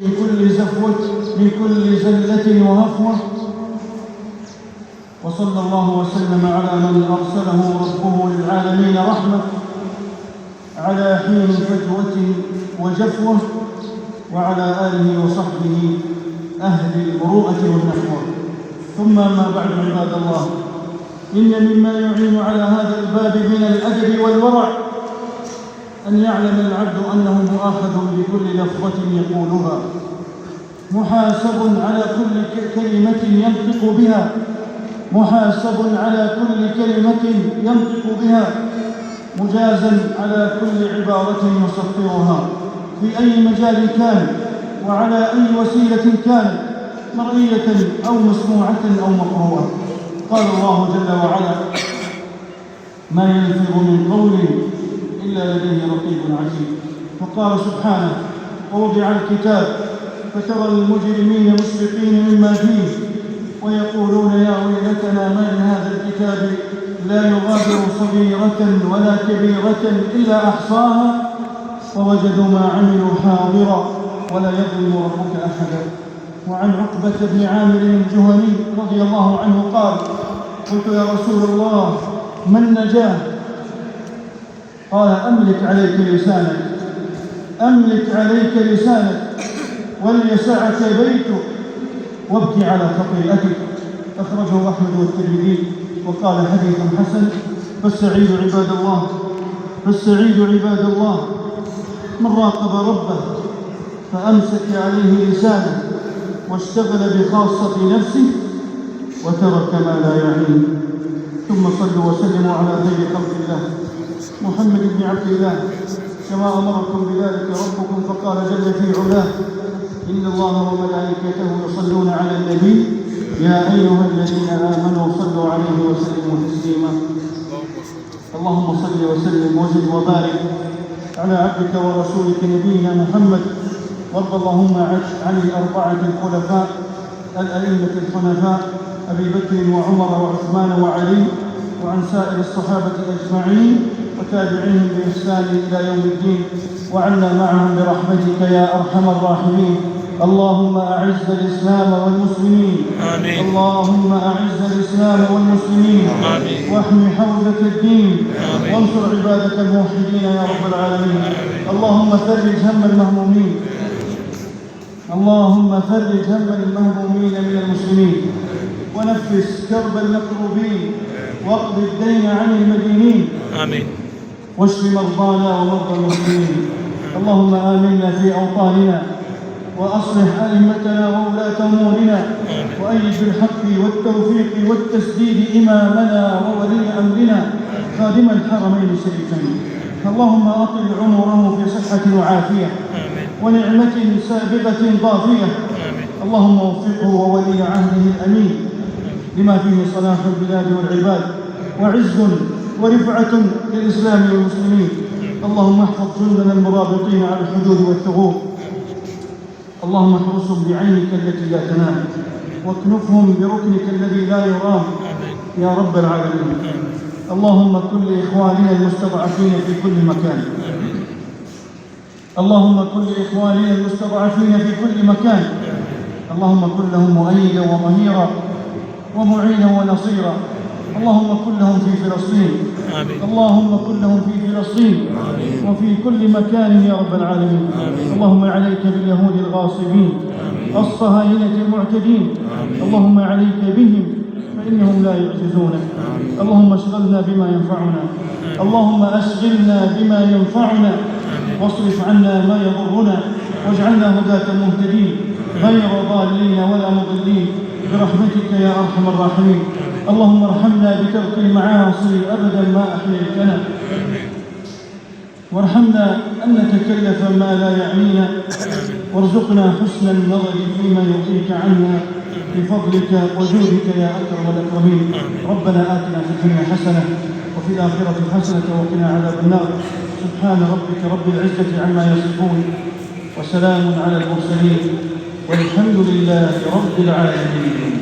من كل زفوة، من كل زلة وهفوة. وصلى الله وسلم على من أرسله ربه للعالمين رحمة، على حين فجوة وجفوة، وعلى آله وصحبه أهل المروءة والنحو. ثم ما بعد، عباد الله، إن مما يعين على هذا الباب من الأدب والورع أن يعلم العبد أنه مؤاخذ بكل لفظة يقولها، محاسب على كل كلمة ينطق بها، محاسب على كل كلمة ينطق بها، مجازا على كل عبارة يصفرها في أي مجال كان، وعلى أي وسيلة كانت، مرئية أو مسموعة أو مقروءة. قال الله جل وعلا: ما يلفظ من قول إلا لديه رقيب عتيد. وقال سبحانه: ووضع الكتاب فترى المجرمين مشفقين مما فيه ويقولون يا ويلتنا ما لهذا الكتاب لا يغادر صغيرة ولا كبيرة إلا أحصاها ووجدوا ما عملوا حاضرا ولا يظلم ربك أحدا. وعن عقبة بن عامر الجهني رضي الله عنه قال: قلت يا رسول الله ما النجاة؟ قال: أملك عليك لسانك، أملك عليك لسانك وليسعك بيتك وابكي على خطيئتك. أخرجه أحمد والترمذي وقال: حديث حسن. فالسعيد عباد الله، فالسعيد عباد الله من راقب ربه فأمسك عليه لسانه واشتغل بخاصة نفسه وترك ما لا يعنيه. ثم صلوا وسلموا على خير خلق الله محمد بن عبد الله كما أمركم بذلك ربكم، فقال جل في علاه: إن الله وملائكته يصلون على النبي يا أيها الذين آمنوا صلوا عليه وسلموا تسليما. اللهم صل وسلم وزد وبارك على عبدك ورسولك نبينا محمد، وارض اللهم عن الأربعة الخلفاء الأئمة الحنفاء أبي بكر وعمر وعثمان وعلي، وعن سائر الصحابة أجمعين وتابعيهم بإحسان إلى يوم الدين، وعنا معهم برحمتك يا أرحم الراحمين. اللهم أعز الإسلام والمسلمين، آمين. اللهم أعز الإسلام والمسلمين، آمين. واحمي حوزة الدين، آمين. وانصر عبادك الموحدين يا رب العالمين، آمين. اللهم فرج هم المهمومين، اللهم فرج هم المهمومين من المسلمين، ونفس كرب المكروبين، واقض الدين عن المدينين، آمين. واشف مرضانا ومرضى المسلمين. اللهم آمنا في أوطاننا، وأصلح أئمتنا وولاة أمورنا، وأيد بالحق والتوفيق والتسديد إمامنا وولي أمرنا خادم الحرمين الشريفين. اللهم أطل عمره في صحة وعافية ونعمة سابغة ضافية. اللهم وفقه وولي عهده الأمين لما فيه صلاح البلاد والعباد وعز ورفعة للإسلام والمسلمين. اللهم احفظ جندنا المرابطين على الحدود والثغور، اللهم احرسهم بعينك التي لا تنام، واكنفهم بركنك الذي لا يرام يا رب العالمين. اللهم كن لإخواننا المستضعفين في كل مكان، اللهم كن لإخواننا المستضعفين في كل مكان، اللهم كن لهم مؤيدا وظهيرا ومعينا ونصيرا. اللهم كن لهم في فلسطين، اللهم كن لهم في فلسطين وفي كل مكان يا رب العالمين. اللهم عليك باليهود الغاصبين الصهاينة المعتدين، اللهم عليك بهم فإنهم لا يعجزونك. اللهم اشغلنا بما ينفعنا، اللهم أشغلنا بما ينفعنا، واصرف عنا ما يضرنا، واجعلنا هداة مهتدين غير ضالين ولا مضلين برحمتك يا أرحم الراحمين. اللهم ارحمنا بترك المعاصي أبدا ما أحييتنا، وارحمنا أن نتكلف ما لا يعنينا، وارزقنا حسن النظر فيما يرضيك عنا بفضلك وجودك يا أكرم الأكرمين. ربنا آتنا في الدنيا حسنة وفي الآخرة حسنة وقنا عذاب النار. سبحان ربك رب العزة عما يصفون، وسلام على المرسلين، والحمد لله رب العالمين.